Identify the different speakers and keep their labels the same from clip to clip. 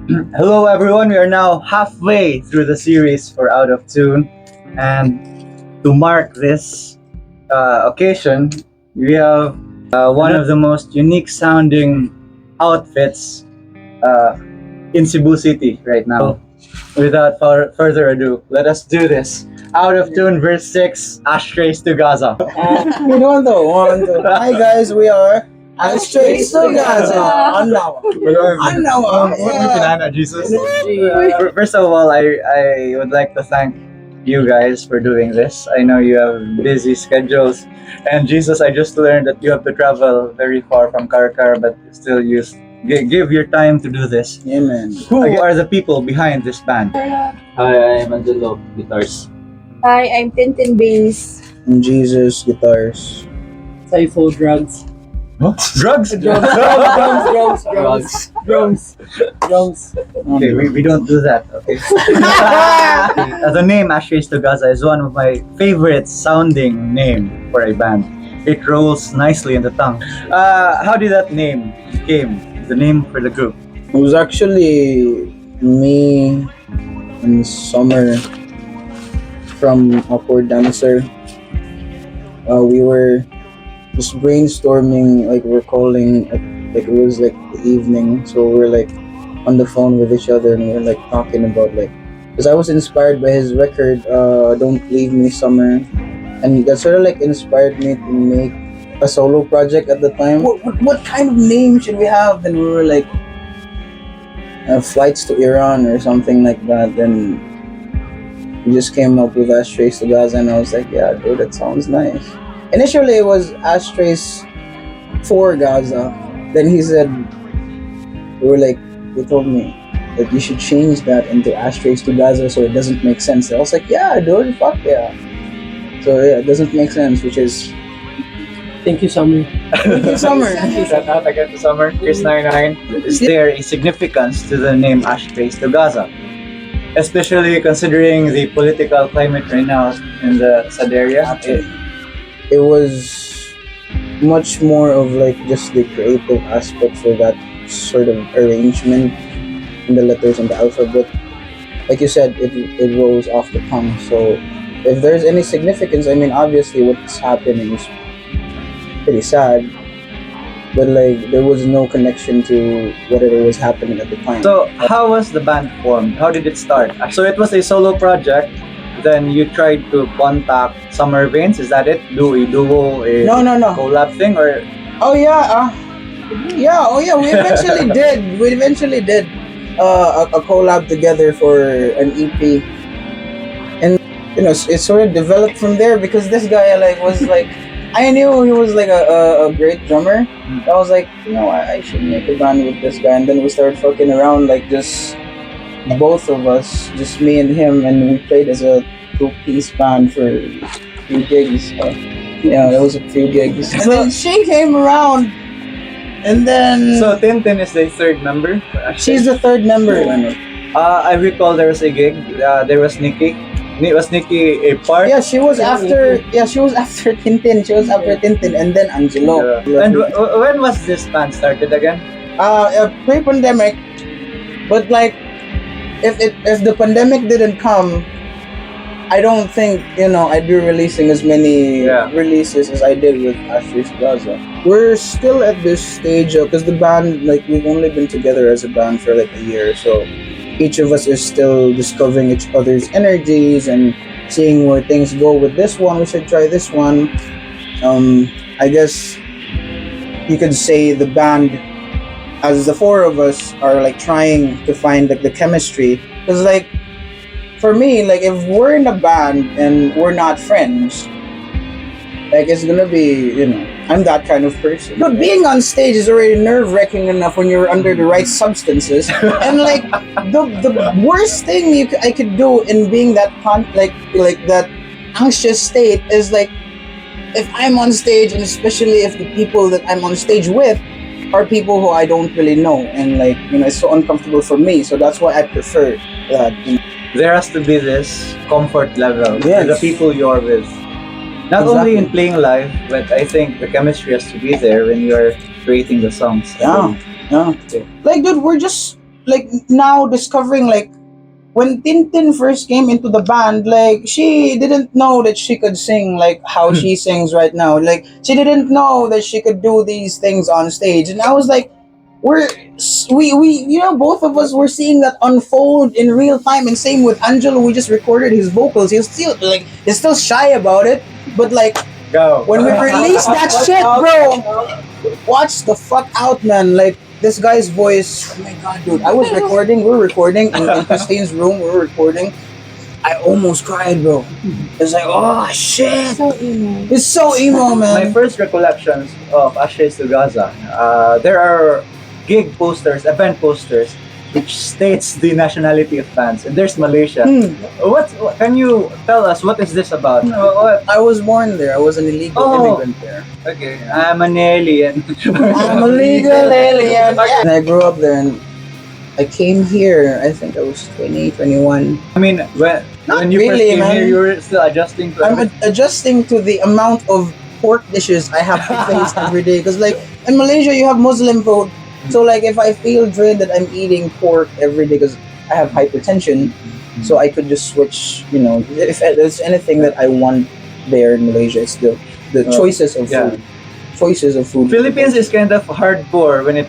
Speaker 1: Hello, everyone. We are now halfway through the series for Out of Tune, and to mark this occasion, we have one of the most unique sounding outfits uh, in Cebu City right now. Without further ado, let us do this. Out of Tune, verse 6, Ashtrays to Gaza.
Speaker 2: One, two, one, two. Hi guys, we are Ashtrays to Gaza. Anlawa. Anlawa. Yeah.
Speaker 1: Jesus. First of all, I would like to thank you guys for doing this. I know you have busy schedules. And Jesus, I just learned that you have to travel very far from Karakar, but still give your time to do this.
Speaker 2: Amen.
Speaker 1: Who are the people behind this band?
Speaker 3: Hi, I'm Angelo, guitars.
Speaker 4: Hi, I'm Tintin Bass.
Speaker 2: And Jiesus guitars.
Speaker 3: Soulful drugs.
Speaker 1: Drugs?
Speaker 3: Drums.
Speaker 1: Okay, we don't do that, okay? The name Ashtrays to Gaza is one of my favorite sounding name for a band. It rolls nicely in the tongue. How did that name came? The name for the group?
Speaker 2: It was actually me and Summer from Awkward Dancer. We were just brainstorming, like we're calling, like it was like the evening, so we're like on the phone with each other and we're like talking about like, because I was inspired by his record, Don't Leave Me Summer, and that sort of like inspired me to make a solo project at the time. What kind of name should we have? Then we were like, Flights to Iran or something like that. Then we just came up with Ashtrays to Gaza, and I was like, yeah, dude, that sounds nice. Initially, it was Ashtrays for Gaza. Then he said, he told me that you should change that into Ashtrays to Gaza so it doesn't make sense. I was like, yeah, dude, fuck yeah. So yeah, it doesn't make sense, which is
Speaker 3: Thank you, Summer.
Speaker 2: Thank you, Summer.
Speaker 1: Shout out again to Summer, Chris 99. Is there a significance to the name Ashtrays to Gaza? Especially considering the political climate right now in the said area.
Speaker 2: It was much more of like just the creative aspect for that sort of arrangement in the letters and the alphabet. Like you said, it rolls off the tongue. So if there's any significance, I mean, obviously what's happening is pretty sad, but like there was no connection to whatever was happening at the time.
Speaker 1: So, how was the band formed? How did it start? So, it was a solo project. Then you tried to contact Summer Veins. Is that it? Do a duo, a
Speaker 2: No.
Speaker 1: collab thing, or
Speaker 2: Oh yeah, We eventually did. We eventually did a collab together for an EP, and it sort of developed from there because this guy was like, I knew he was like a great drummer. I was like, I should make a band with this guy, and then we started fucking around like just both of us, just me and him, and we played as a two-piece band for a few gigs. It was a few gigs. And then she came around, and then
Speaker 1: so Tintin is the third member.
Speaker 2: she's the third member.
Speaker 1: I recall there was a gig. There was Nikki. Was Nikki a part?
Speaker 2: Yeah, she was after. Yeah, she was after Tintin. She was after Tintin, and then Angelo.
Speaker 1: And when was this band started again?
Speaker 2: Pre-pandemic, but like, if the pandemic didn't come, I don't think I'd be releasing as many releases as I did with Ashtrays Gaza. We're still at this stage because the band, like, we've only been together as a band for like a year, so each of us is still discovering each other's energies and seeing where things go with this one. We should try this one. I guess you could say the band, as the four of us, are like trying to find like the chemistry. Because like, for me, like if we're in a band and we're not friends, like it's gonna be, I'm that kind of person. But being on stage is already nerve-wracking enough when you're under the right substances. And like the worst thing I could do in being that like that anxious state is like, if I'm on stage, and especially if the people that I'm on stage with are people who I don't really know, and like it's so uncomfortable for me. So that's why I prefer that.
Speaker 1: There has to be this comfort level with
Speaker 2: Yes.
Speaker 1: the people you're with. Not only in playing live, but I think the chemistry has to be there when you're creating the songs.
Speaker 2: Yeah.
Speaker 1: Okay.
Speaker 2: Like, dude, we're just like now discovering like when Tintin first came into the band, like she didn't know that she could sing like how she sings right now. Like she didn't know that she could do these things on stage, and I was like, we you know both of us were seeing that unfold in real time. And same with Angelo, we just recorded his vocals. He's still shy about it, but like
Speaker 1: Go.
Speaker 2: when we released that shit, bro, watch the fuck out, man. Like this guy's voice, oh my god, dude. We were recording in Christine's room, we were recording. I almost cried, bro. It's like, oh shit.
Speaker 4: So emo.
Speaker 2: It's so emo,
Speaker 1: My
Speaker 2: man.
Speaker 1: first recollections of Ashtrays to Gaza, there are gig posters, event posters, which states the nationality of fans, and there's Malaysia. What can you tell us? What is this about? What?
Speaker 2: I was born there. I was an illegal immigrant there.
Speaker 1: Okay, I'm an alien.
Speaker 2: I'm a legal alien. And I grew up there, and I came here. I think I was 20, 21.
Speaker 1: I mean, when you first
Speaker 2: really,
Speaker 1: came
Speaker 2: man.
Speaker 1: here, you were still adjusting to
Speaker 2: I'm adjusting to the amount of pork dishes I have to face every day. Because like in Malaysia, you have Muslim food. So like if I feel dread that I'm eating pork every day because I have hypertension, so I could just switch. You know, if there's anything that I want there in Malaysia, it's the choices of food. Choices of food.
Speaker 1: Philippines is kind of hardcore when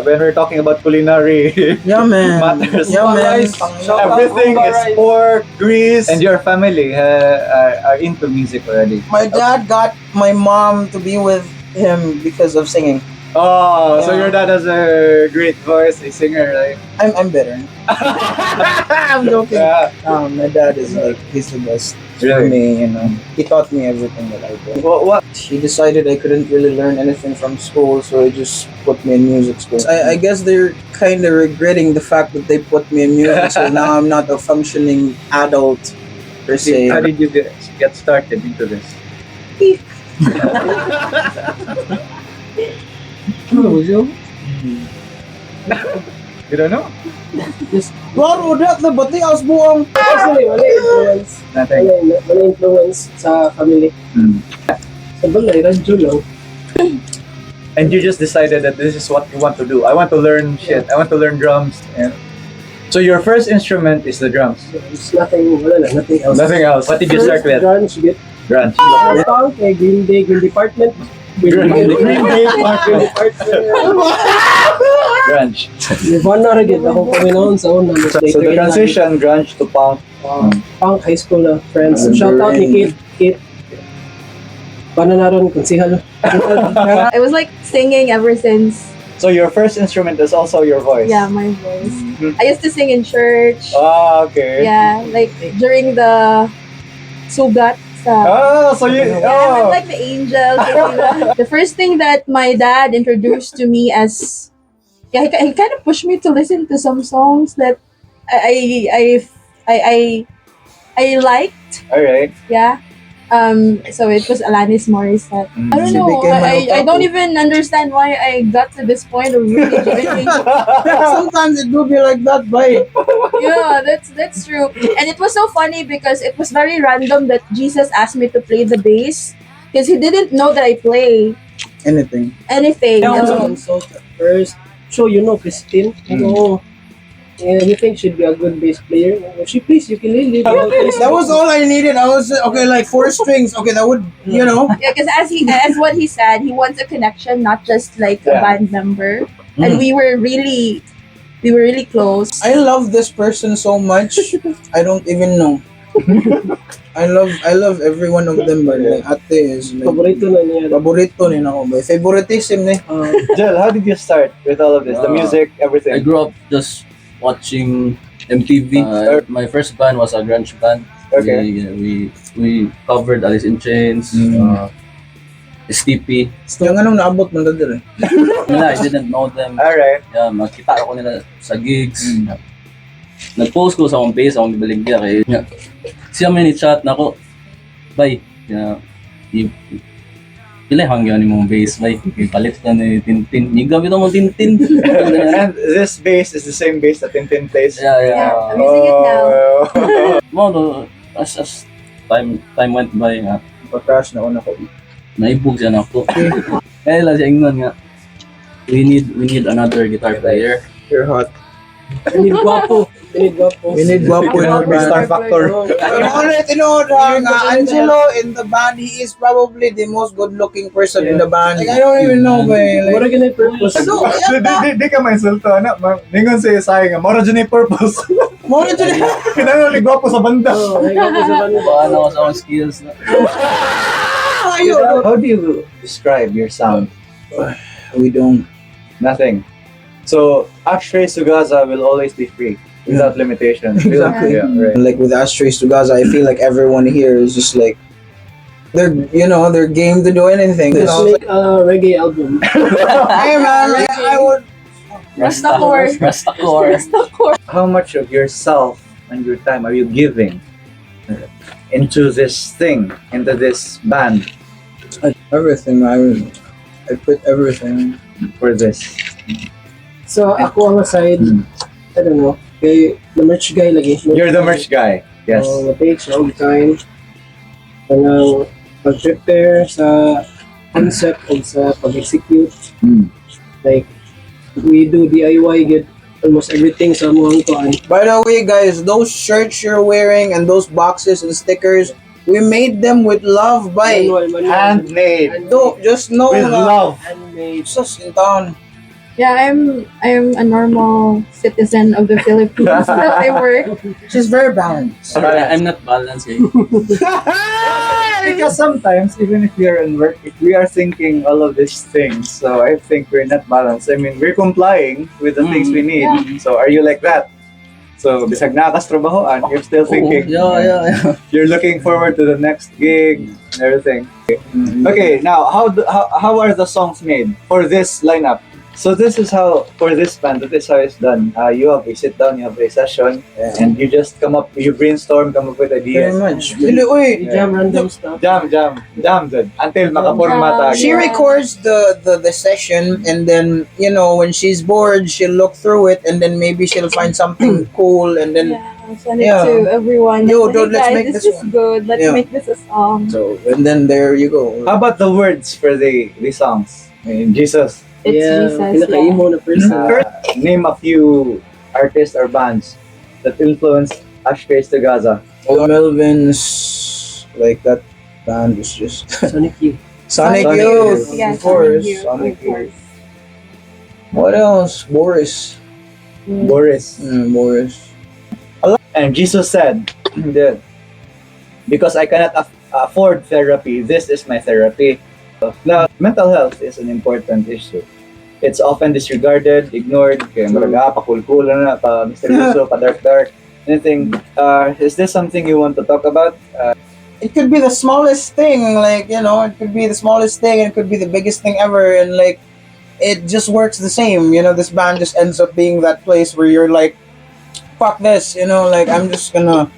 Speaker 1: we're talking about culinary
Speaker 2: Yeah, man.
Speaker 1: matters.
Speaker 2: Yeah, man.
Speaker 1: Everything is pork, grease, and your family are into music already.
Speaker 2: My dad got my mom to be with him because of singing.
Speaker 1: Oh, so
Speaker 2: Yeah.
Speaker 1: your dad has a great voice, a singer, right?
Speaker 2: I'm better. I'm joking.
Speaker 1: Yeah.
Speaker 2: My dad is like, he's the best for
Speaker 1: Really?
Speaker 2: me, you know. He taught me everything that I did.
Speaker 1: What?
Speaker 2: He decided I couldn't really learn anything from school, so he just put me in music school. I guess they're kind of regretting the fact that they put me in music, so now I'm not a functioning adult per se.
Speaker 1: How did you get started into this?
Speaker 3: You
Speaker 1: You don't know?
Speaker 2: Klaro, dat na bati as buong.
Speaker 3: Actually, wala influence.
Speaker 1: Nothing.
Speaker 3: Wala influence sa family. Sa bagay, radyo lang.
Speaker 1: And you just decided that this is what you want to do. I want to learn shit. I want to learn drums. And so your first instrument is the drums.
Speaker 3: It's nothing, wala lang, nothing else.
Speaker 1: Nothing else. What did you start with?
Speaker 3: Grunge, get
Speaker 1: Grunge.
Speaker 3: punk, Green Day, Green Department.
Speaker 1: Green Day.
Speaker 3: Green Department.
Speaker 1: Grunge.
Speaker 3: Nirvana rin yun. Ako paminahon sa una.
Speaker 1: So the transition grunge to punk.
Speaker 3: Punk high school na friends. Shout out ni Kate. Kate. Paano na rin, konsihal.
Speaker 4: I was like singing ever since.
Speaker 1: So your first instrument is also your voice.
Speaker 4: Yeah, my voice. I used to sing in church.
Speaker 1: Ah, okay.
Speaker 4: Yeah, like during the sugat.
Speaker 1: Oh, so you.
Speaker 4: Yeah, I'm
Speaker 1: Oh.
Speaker 4: like the angel. The first thing that my dad introduced to me as, yeah, he kind of pushed me to listen to some songs that I liked.
Speaker 1: All right.
Speaker 4: Yeah. So it was Alanis Morissette. I don't
Speaker 2: She
Speaker 4: know.
Speaker 2: became an
Speaker 4: I
Speaker 2: otaku.
Speaker 4: don't even understand why I got to this point of really joining.
Speaker 2: Sometimes it do be like that, boy.
Speaker 4: Yeah, that's true. And it was so funny because it was very random that Jiesus asked me to play the bass because he didn't know that I play
Speaker 2: Anything.
Speaker 4: anything.
Speaker 3: I was consult at first. So, you know, Christine. Oh, yeah, you think she'd be a good bass player? She plays ukulele.
Speaker 2: That was all I needed. I was okay, like 4 strings. Okay, that would, you know.
Speaker 4: Yeah, because as what he said, he wants a connection, not just like a
Speaker 1: Yeah.
Speaker 4: band member. And we were really close.
Speaker 2: I love this person so much. I don't even know. I love every one of them, but like ate is like
Speaker 3: Paborito na niya.
Speaker 2: paborito ni ako, boy. Favoritism ni.
Speaker 1: Jill, how did you start with all of this? The music,
Speaker 5: I
Speaker 1: everything.
Speaker 5: grew up just watching MTV. My first band was a grunge band.
Speaker 1: Okay.
Speaker 5: We covered Alice in Chains, STP.
Speaker 2: Yung anong naabot man dito eh.
Speaker 5: I didn't know them.
Speaker 1: All right.
Speaker 5: Yeah, makita ako nila sa gigs. Nag-post ko sa akong page, akong ibaligya kay siya may ni-chat na ako, bay, pila hanggang ni mong bass, bay, ipalit ka ni Tintin. Yung gamit mo Tintin.
Speaker 1: And this bass is the same bass that Tintin plays.
Speaker 5: Yeah.
Speaker 4: Yeah, I'm using it now.
Speaker 5: Mo do, as time went by nga,
Speaker 2: Pa-crash na una ko.
Speaker 5: naibog siya na ako. Kaya lang siya ingon nga, we need another guitar player.
Speaker 2: You're hot.
Speaker 3: We need guapo. We need guapo.
Speaker 2: We need guapo in our band.
Speaker 1: Star Factor.
Speaker 2: Angelo in the band, he is probably the most good-looking person in the band. Like, I don't even know,
Speaker 3: What
Speaker 2: like,
Speaker 3: are gonna purpose?
Speaker 1: Di ka may insulto, na. Ningon siya sayang nga, mora dyan yung purpose.
Speaker 2: more to the
Speaker 1: Kinahanglan gwapo sa banda.
Speaker 3: Oh, may guapo sa banda.
Speaker 5: Paano ko sa akong skills na.
Speaker 1: How do you describe your sound?
Speaker 2: We don't.
Speaker 1: Nothing. So, Ashtrays to Gaza will always be free, without limitation.
Speaker 2: Exactly.
Speaker 1: Yeah, right.
Speaker 2: Like with Ashtrays to Gaza, I feel like everyone here is just like they're they're game to do anything.
Speaker 3: Let's make a reggae album.
Speaker 2: Hey man, I would.
Speaker 4: Rastacore.
Speaker 5: Rastacore.
Speaker 1: How much of yourself and your time are you giving into this thing, into this band,
Speaker 2: Everything. I put everything.
Speaker 1: for this?
Speaker 3: So, ako ang aside, I don't know, kay the merch guy lagi.
Speaker 1: You're the merch guy. Yes.
Speaker 3: Page all the time. Kanang pag-prepare sa concept and sa pag-execute.
Speaker 1: Mm.
Speaker 3: Like, we do DIY, get almost everything sa mga tuan.
Speaker 2: By the way, guys, those shirts you're wearing and those boxes and stickers, we made them with love by.
Speaker 3: Manual.
Speaker 1: Handmade.
Speaker 2: Just know
Speaker 1: With
Speaker 2: na-
Speaker 1: love.
Speaker 3: Handmade.
Speaker 2: Jesus in town.
Speaker 4: Yeah, I'm a normal citizen of the Philippines. I work.
Speaker 2: She's very balanced.
Speaker 5: I'm not balanced eh.
Speaker 1: Because sometimes, even if we are in work, if we are thinking all of these things, so I think we're not balanced. I mean, we're complying with the things we need.
Speaker 4: Yeah.
Speaker 1: So are you like that? So, bisag nakastrabahoan, you're still thinking.
Speaker 5: Yeah.
Speaker 1: You're looking forward to the next gig and everything. Okay, now how are the songs made for this lineup? So this is how, for this band, this is how it's done. You have a sit down, you have a session, and you just you brainstorm, come up with
Speaker 2: Very
Speaker 1: ideas.
Speaker 2: much. Really,
Speaker 3: We jam random stuff.
Speaker 1: Jam dun. Until makaporma tayo.
Speaker 2: She records the session, and then when she's bored, she'll look through it, and then maybe she'll find something cool, and then
Speaker 4: Yeah, send it to everyone.
Speaker 2: Yo,
Speaker 4: Hey,
Speaker 2: dude, let's
Speaker 4: guys,
Speaker 2: make
Speaker 4: this
Speaker 2: this
Speaker 4: is
Speaker 2: one.
Speaker 4: good. Let's
Speaker 2: Yeah.
Speaker 4: make this a song.
Speaker 2: so and then there you go.
Speaker 1: How about the words for the songs? I mean, Jesus.
Speaker 4: It's Jesus.
Speaker 3: Pinaka-emo na person.
Speaker 1: Name a few artists or bands that influenced Ashtrays to Gaza.
Speaker 2: Melvin's like that band is just
Speaker 3: Sonic Youth.
Speaker 2: Sonic
Speaker 1: Sonic
Speaker 2: Youth,
Speaker 1: Youth.
Speaker 4: Yeah,
Speaker 2: of course.
Speaker 1: Sonic Youth.
Speaker 2: What else? Boris.
Speaker 1: Boris.
Speaker 2: Boris.
Speaker 1: And Jesus said that because I cannot afford therapy, this is my therapy. Now, mental health is an important issue. It's often disregarded, ignored, kaya malaga, pakulkulan na, pa misteryoso, pa dark. Anything, is this something you want to talk about?
Speaker 2: It could be the smallest thing, like it could be the smallest thing, and it could be the biggest thing ever, and like it just works the same. This band just ends up being that place where you're like, fuck this, like I'm just gonna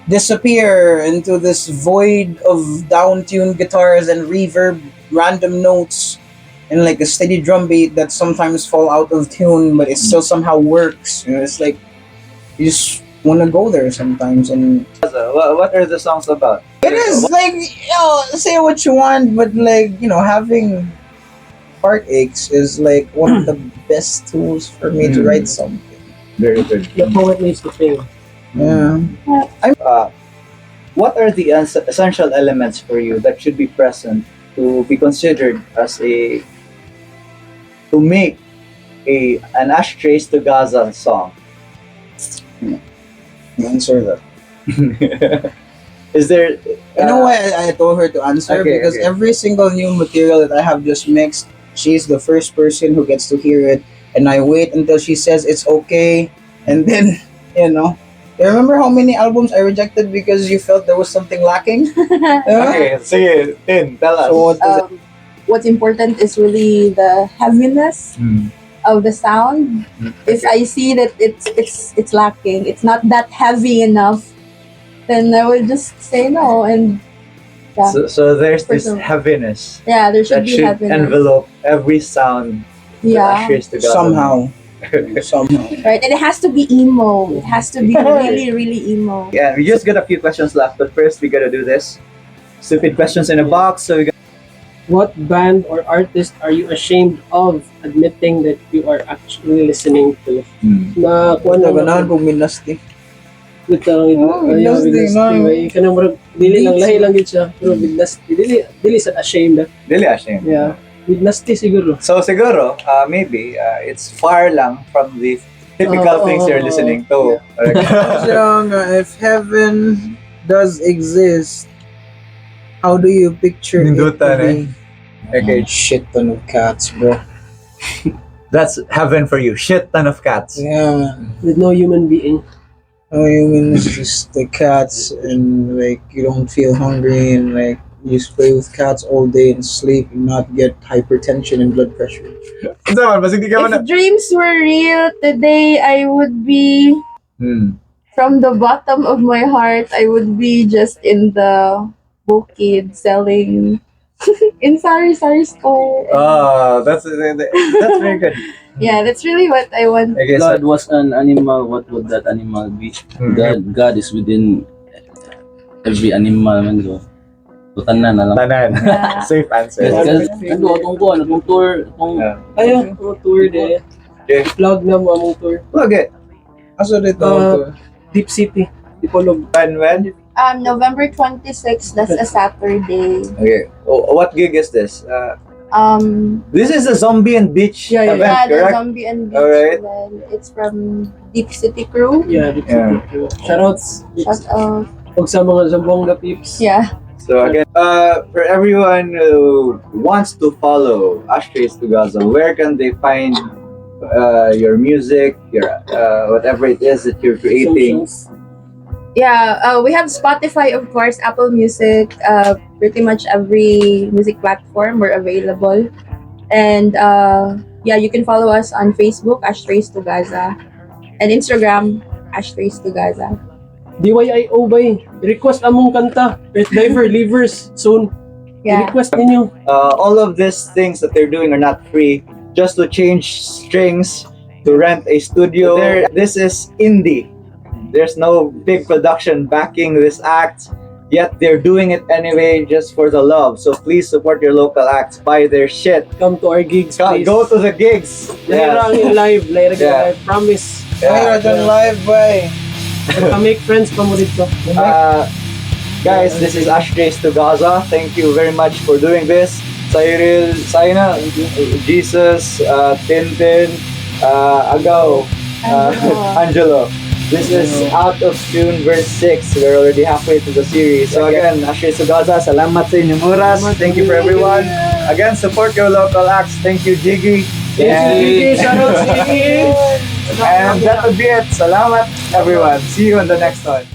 Speaker 2: disappear into this void of down-tuned guitars and reverb, random notes, and like a steady drum beat that sometimes fall out of tune, but it still somehow works. It's like you just want to go there sometimes, and
Speaker 1: What are the songs about?
Speaker 2: it is like say what you want, but like having heartaches is like one of the best tools for me to write something.
Speaker 1: Very good.
Speaker 3: The poet needs to think.
Speaker 2: Yeah.
Speaker 1: What are the essential elements for you that should be present to be considered as to make an Ashtrays to Gaza song?
Speaker 2: Answer that.
Speaker 1: Is there?
Speaker 2: You know why I told her to answer?
Speaker 1: Okay,
Speaker 2: Because
Speaker 1: okay.
Speaker 2: every single new material that I have just mixed, she's the first person who gets to hear it, and I wait until she says it's okay, and then You remember how many albums I rejected because you felt there was something lacking?
Speaker 1: Okay, sige, Tin, tell us.
Speaker 2: So what is it?
Speaker 4: What's important is really the heaviness of the sound. If I see that it's lacking, it's not that heavy enough, then I will just say no. And
Speaker 1: So there's this
Speaker 4: Personal.
Speaker 1: heaviness
Speaker 4: yeah, there should
Speaker 1: that
Speaker 4: be
Speaker 1: should
Speaker 4: heaviness.
Speaker 1: envelope every sound that
Speaker 4: Yeah,
Speaker 1: Ashtrays to Gaza.
Speaker 2: Somehow. Somehow.
Speaker 4: right. And it has to be emo. It has to be really, really emo.
Speaker 1: Yeah, we just got a few questions left, but first we gotta do this. Stupid questions in a box. So we got
Speaker 3: What band or artist are you ashamed of admitting that you are actually listening to? Na kuha na
Speaker 2: Ganahan kong minasti.
Speaker 3: Bitaw
Speaker 2: Minasti, no.
Speaker 3: kanang murag dili lang lahi lang gid siya pero bignas dili sa ashamed.
Speaker 1: Really ashamed.
Speaker 3: Yeah. Bignas siguro.
Speaker 1: So siguro, maybe it's far lang from the typical things you're listening to.
Speaker 2: If heaven does exist, how do you picture it to
Speaker 1: Nindutan,
Speaker 2: be? Okay, shit ton of cats, bro.
Speaker 1: That's heaven for you. Shit ton of cats.
Speaker 2: Yeah, man.
Speaker 3: With no human being.
Speaker 2: I mean, it's just the cats, and like you don't feel hungry, and like you just play with cats all day and sleep and not get hypertension and blood pressure.
Speaker 4: If dreams were real today, I would be from the bottom of my heart. I would be just in the bukid selling in sari store.
Speaker 1: Oh, that's very good.
Speaker 4: Yeah, that's really what I want.
Speaker 1: Okay,
Speaker 5: God was an animal, what would that animal be? God is within every animal man go. Tanan na lang.
Speaker 1: Tanan.
Speaker 4: Yeah.
Speaker 1: Safe answer.
Speaker 5: Kasi itong tour, itong
Speaker 3: Ayun, ang tour de.
Speaker 1: Okay.
Speaker 3: Vlog na mo among tour.
Speaker 1: Okay.
Speaker 2: Also, they talk
Speaker 3: Deep City, Dipolog.
Speaker 1: When?
Speaker 4: November 26th, that's a Saturday.
Speaker 1: Okay. What gig is this? This is a zombie and beach
Speaker 3: Yeah,
Speaker 1: event,
Speaker 4: Yeah, the
Speaker 1: correct?
Speaker 4: Zombie and Beach
Speaker 1: Alright.
Speaker 4: event. It's from Deep City Crew.
Speaker 3: Yeah, Deep City. Shoutouts.
Speaker 4: Shout out.
Speaker 3: Huwag sa mga Zambonga peeps.
Speaker 4: Yeah.
Speaker 1: So again, for everyone who wants to follow Ashtrays to Gaza, where can they find your music, your whatever it is that you're creating?
Speaker 3: Socials.
Speaker 4: Yeah, we have Spotify, of course, Apple Music, pretty much every music platform we're available. And yeah, you can follow us on Facebook, Ashtrays to Gaza, and Instagram, Ashtrays to Gaza.
Speaker 3: DYIO bay. Request among kanta. Earth Diver, Livers, soon.
Speaker 4: Yeah.
Speaker 3: Request ninyo.
Speaker 1: All of these things that they're doing are not free. Just to change strings, to rent a studio. This is indie. There's no big production backing this act, yet they're doing it anyway just for the love. So please support your local acts, buy their shit.
Speaker 3: Come to our gigs, please.
Speaker 1: Go to the gigs.
Speaker 3: Lahira ang live. Lahira
Speaker 1: Yeah.
Speaker 3: live. Promise.
Speaker 2: Higher than live, boy.
Speaker 3: Make friends pa mo dito.
Speaker 1: Guys, this is Ashtrays to Gaza. Thank you very much for doing this. Cyril, Saina, Jiesus, Tintin, Agaw, Angelo. This is Out of Tune verse 6. We're already halfway to the series. So again, Ashtrays to Gaza, salamat sa inyong oras. Thank you for everyone. Again, support your local acts. Thank you, Jiggy.
Speaker 3: Shout out Sige.
Speaker 1: And that would be it. Salamat, everyone. See you on the next one.